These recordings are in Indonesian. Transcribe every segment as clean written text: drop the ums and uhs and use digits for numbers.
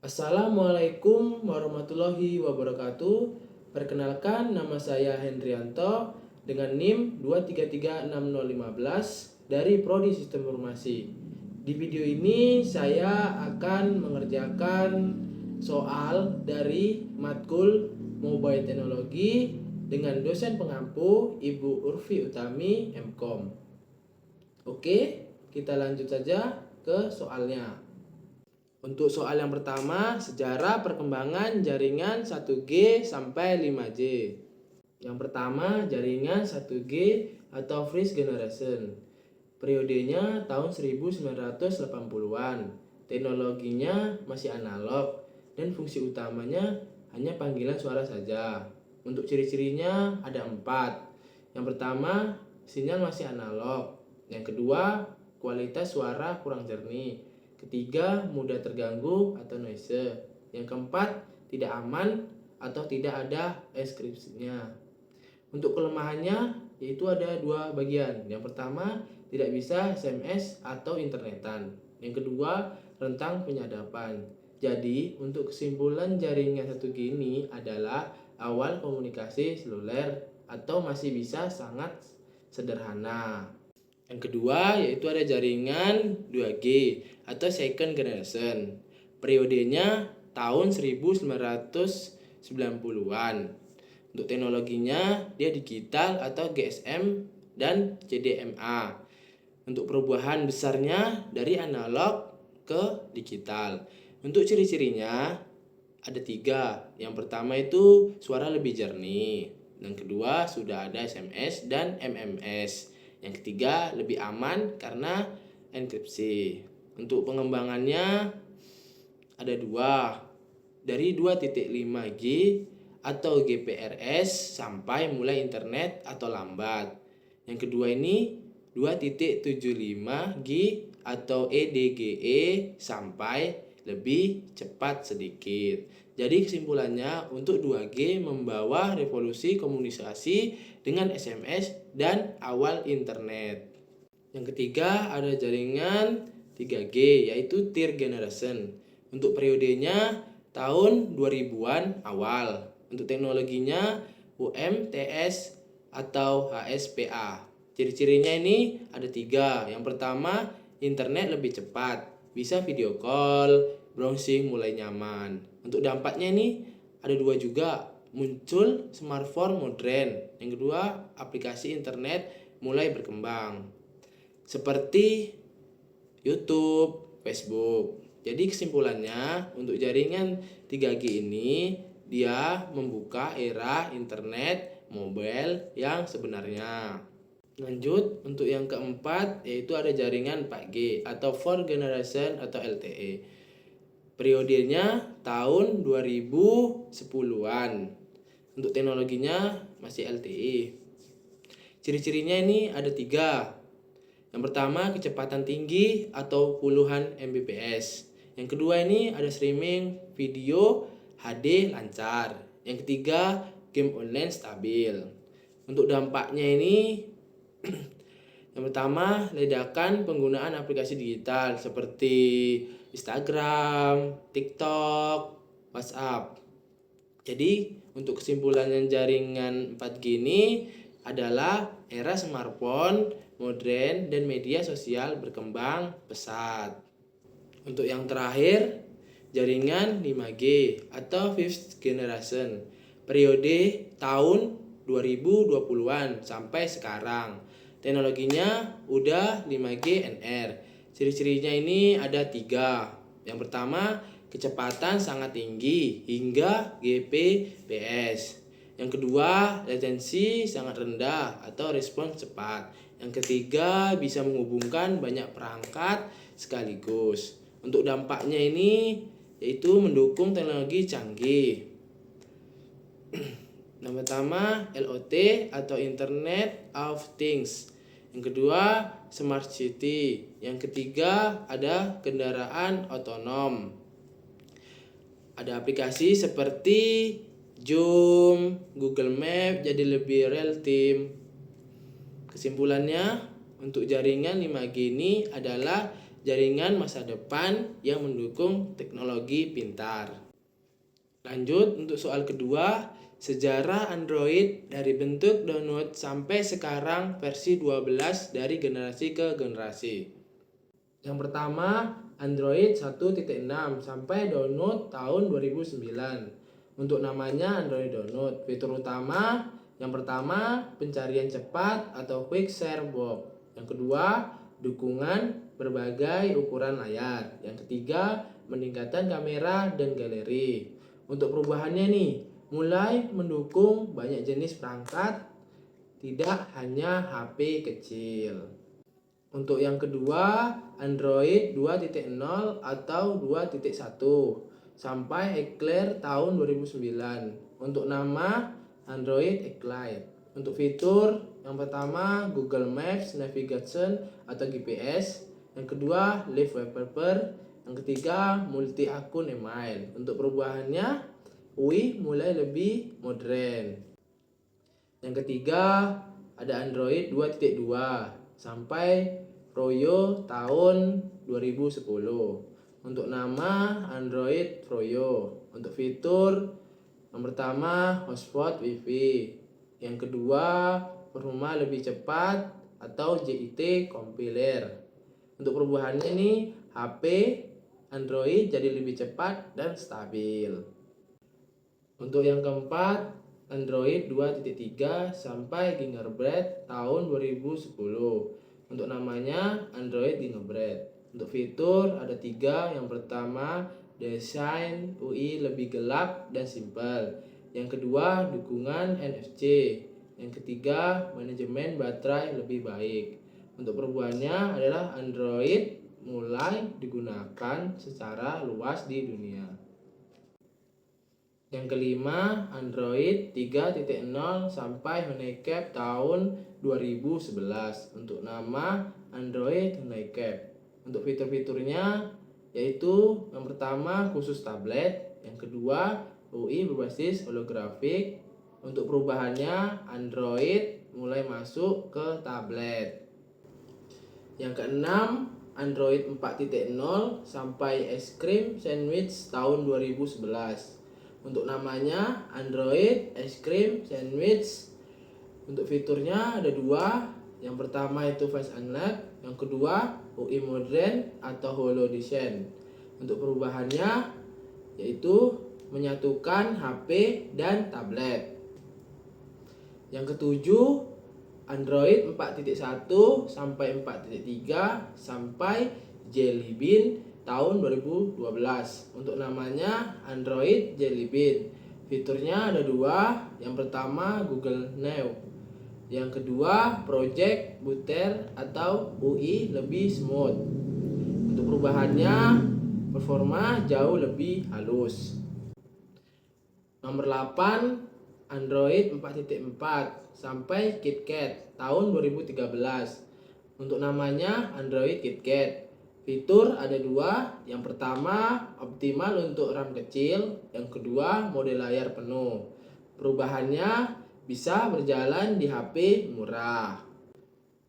Assalamualaikum warahmatullahi wabarakatuh. Perkenalkan, nama saya Hendrianto dengan NIM 2336015 dari Prodi Sistem Informasi. Di video ini saya akan mengerjakan soal dari matkul Mobile Teknologi dengan dosen pengampu Ibu Urfi Utami MKOM. Oke, kita lanjut saja ke soalnya. Untuk soal yang pertama, sejarah perkembangan jaringan 1G sampai 5G. Yang pertama, jaringan 1G atau First Generation. Periodenya tahun 1980-an. Teknologinya masih analog dan fungsi utamanya hanya panggilan suara saja. Untuk ciri-cirinya ada 4. Yang pertama, sinyal masih analog. Yang kedua, kualitas suara kurang jernih. Ketiga, mudah terganggu atau noise. Yang keempat, tidak aman atau tidak ada enkripsinya. Untuk kelemahannya yaitu ada 2 bagian. Yang pertama, tidak bisa SMS atau internetan. Yang kedua, rentang penyadapan. Jadi, untuk kesimpulan jaringan 1G ini adalah awal komunikasi seluler atau masih bisa sangat sederhana. Yang kedua yaitu ada jaringan 2G atau second generation. Periodenya tahun 1990-an. Untuk teknologinya dia digital atau GSM dan CDMA. Untuk perubahan besarnya dari analog ke digital. Untuk ciri-cirinya ada 3. Yang pertama itu suara lebih jernih. Yang kedua sudah ada SMS dan MMS. Yang ketiga lebih aman karena enkripsi. Untuk pengembangannya ada 2. Dari 2.5G atau GPRS sampai mulai internet atau lambat. Yang kedua ini 2.75G atau EDGE sampai lebih cepat sedikit. Jadi kesimpulannya untuk 2G membawa revolusi komunikasi dengan SMS dan awal internet. Yang ketiga ada jaringan 3G yaitu third generation. Untuk periodenya tahun 2000-an awal. Untuk teknologinya UMTS atau HSPA. Ciri-cirinya ini ada 3. Yang pertama, internet lebih cepat, bisa video call, browsing mulai nyaman. Untuk dampaknya ini ada 2 juga, muncul smartphone modern. Yang kedua, aplikasi internet mulai berkembang seperti YouTube, Facebook. Jadi kesimpulannya untuk jaringan 3G ini dia membuka era internet mobile yang sebenarnya. Lanjut untuk yang keempat yaitu ada jaringan 4G atau fourth generation atau LTE. Periodenya tahun 2010-an. Untuk teknologinya masih LTE. Ciri-cirinya ini ada 3. Yang pertama kecepatan tinggi atau puluhan Mbps. Yang kedua ini ada streaming video HD lancar. Yang ketiga game online stabil. Untuk dampaknya ini yang pertama ledakan penggunaan aplikasi digital seperti Instagram, TikTok, WhatsApp. Jadi untuk kesimpulan jaringan 4G ini adalah era smartphone modern dan media sosial berkembang pesat. Untuk yang terakhir, jaringan 5G atau fifth generation. Periode tahun 2020-an sampai sekarang. Teknologinya udah 5G NR. Ciri-cirinya ini ada 3. Yang pertama, kecepatan sangat tinggi hingga Gbps. Yang kedua, latensi sangat rendah atau respons cepat. Yang ketiga, bisa menghubungkan banyak perangkat sekaligus. Untuk dampaknya ini yaitu mendukung teknologi canggih. Yang pertama, LOT atau Internet of Things. Yang kedua, Smart City. Yang ketiga, ada kendaraan otonom. Ada aplikasi seperti Zoom, Google Map jadi lebih real time. Kesimpulannya, untuk jaringan 5G ini adalah jaringan masa depan yang mendukung teknologi pintar. Lanjut untuk soal kedua, sejarah Android dari bentuk download sampai sekarang versi 12 dari generasi ke generasi. Yang pertama, Android 1.6 sampai download tahun 2009. Untuk namanya Android Download. Fitur utama yang pertama, pencarian cepat atau Quick Share Box. Yang kedua, dukungan berbagai ukuran layar. Yang ketiga, meningkatkan kamera dan galeri. Untuk perubahannya nih, mulai mendukung banyak jenis perangkat, tidak hanya HP kecil. Untuk yang kedua, Android 2.0 atau 2.1 sampai Eclair tahun 2009. Untuk nama Android Eclair. Untuk fitur yang pertama Google Maps Navigation atau GPS, yang kedua Live Wallpaper, yang ketiga multi akun email. Untuk perubahannya UI mulai lebih modern. Yang ketiga ada Android 2.2 sampai Froyo tahun 2010. Untuk nama Android Froyo. Untuk fitur yang pertama hotspot WiFi, yang kedua performa lebih cepat atau JIT compiler. Untuk perubahannya nih HP Android jadi lebih cepat dan stabil. Untuk yang keempat Android 2.3 sampai Gingerbread tahun 2010. Untuk namanya Android Gingerbread. Untuk fitur ada 3. Yang pertama, desain UI lebih gelap dan simpel. Yang kedua, dukungan NFC. Yang ketiga, manajemen baterai lebih baik. Untuk perubahannya adalah Android mulai digunakan secara luas di dunia. Yang kelima, Android 3.0 sampai Honeycap tahun 2011. Untuk nama Android Honeycap. Untuk fitur-fiturnya yaitu yang pertama khusus tablet, yang kedua UI berbasis holografik. Untuk perubahannya Android mulai masuk ke tablet. Yang keenam, Android 4.0 sampai es krim sandwich tahun 2011. Untuk namanya Android es krim sandwich. Untuk fiturnya ada 2. Yang pertama itu Face Unlock, yang kedua UI Modern atau Holo Design. Untuk perubahannya yaitu menyatukan HP dan tablet. Yang ketujuh, Android 4.1 sampai 4.3 sampai Jelly Bean tahun 2012. Untuk namanya Android Jelly Bean. Fiturnya ada 2. Yang pertama Google Now. Yang kedua Project Butter atau UI lebih smooth. Untuk perubahannya performa jauh lebih halus. Nomor 8, Android 4.4 sampai KitKat tahun 2013. Untuk namanya Android KitKat. Fitur ada 2. Yang pertama optimal untuk RAM kecil. Yang kedua mode layar penuh. Perubahannya bisa berjalan di HP murah.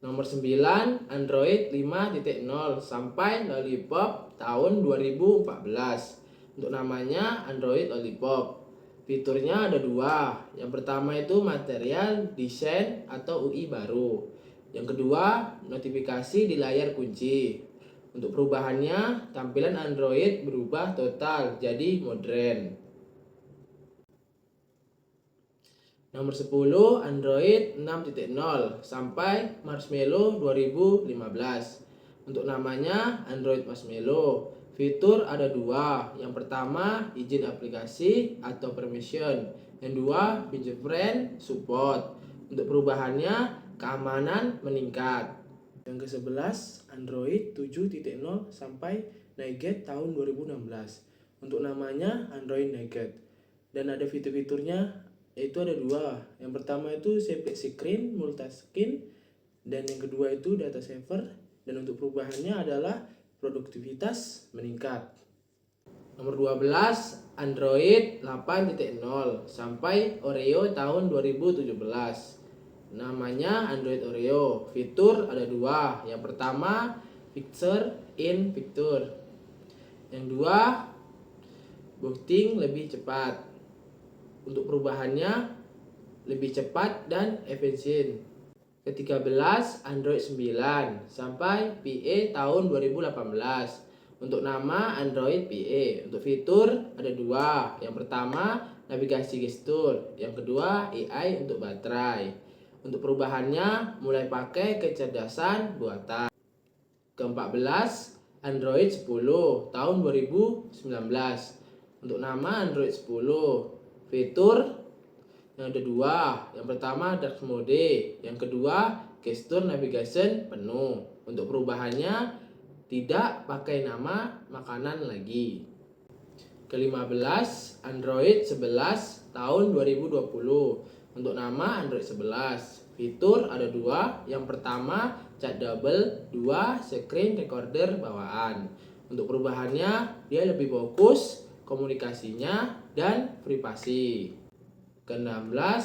Nomor 9, Android 5.0 sampai Lollipop tahun 2014. Untuk namanya Android Lollipop. Fiturnya ada 2. Yang pertama itu material desain atau UI baru. Yang kedua, notifikasi di layar kunci. Untuk perubahannya, tampilan Android berubah total jadi modern. Nomor 10, Android 6.0 sampai Marshmallow 2015. Untuk namanya Android Marshmallow. Fitur ada 2. Yang pertama, izin aplikasi atau permission. Yang dua, fingerprint support. Untuk perubahannya, keamanan meningkat. Yang ke-11, Android 7.0 sampai Nougat tahun 2016. Untuk namanya Android Nougat. Dan ada fitur-fiturnya yaitu ada 2. Yang pertama itu split screen, multiscreen, dan yang kedua itu data saver. Dan untuk perubahannya adalah produktivitas meningkat. Nomor 12, Android 8.0 sampai Oreo tahun 2017. Namanya Android Oreo. Fitur ada 2. Yang pertama, picture in fitur. Yang dua, booting lebih cepat. Untuk perubahannya lebih cepat dan efisien. Ke-13, Android 9 sampai PE tahun 2018. Untuk nama Android PE. Untuk fitur ada dua. Yang pertama, navigasi gestur. Yang kedua, AI untuk baterai. Untuk perubahannya mulai pakai kecerdasan buatan. Ke-14, Android 10 tahun 2019. Untuk nama Android 10. Fitur yang ada dua. Yang pertama dark mode, yang kedua gestur navigation penuh. Untuk perubahannya tidak pakai nama makanan lagi. Ke-15, Android 11 tahun 2020. Untuk nama Android 11. Fitur ada dua. Yang pertama chat double, dua screen recorder bawaan. Untuk perubahannya dia lebih fokus komunikasinya dan privasi. Ke-16,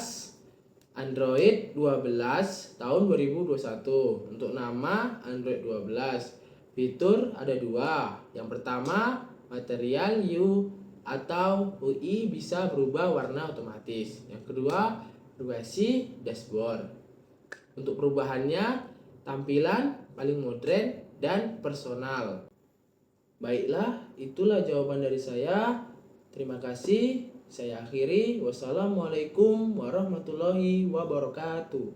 Android 12 tahun 2021. Untuk nama Android 12. Fitur ada dua. Yang pertama, material U atau UI bisa berubah warna otomatis. Yang kedua, privasi dashboard. Untuk perubahannya, tampilan paling modern dan personal. Baiklah, itulah jawaban dari saya. Terima kasih. Saya akhiri. Wassalamualaikum warahmatullahi wabarakatuh.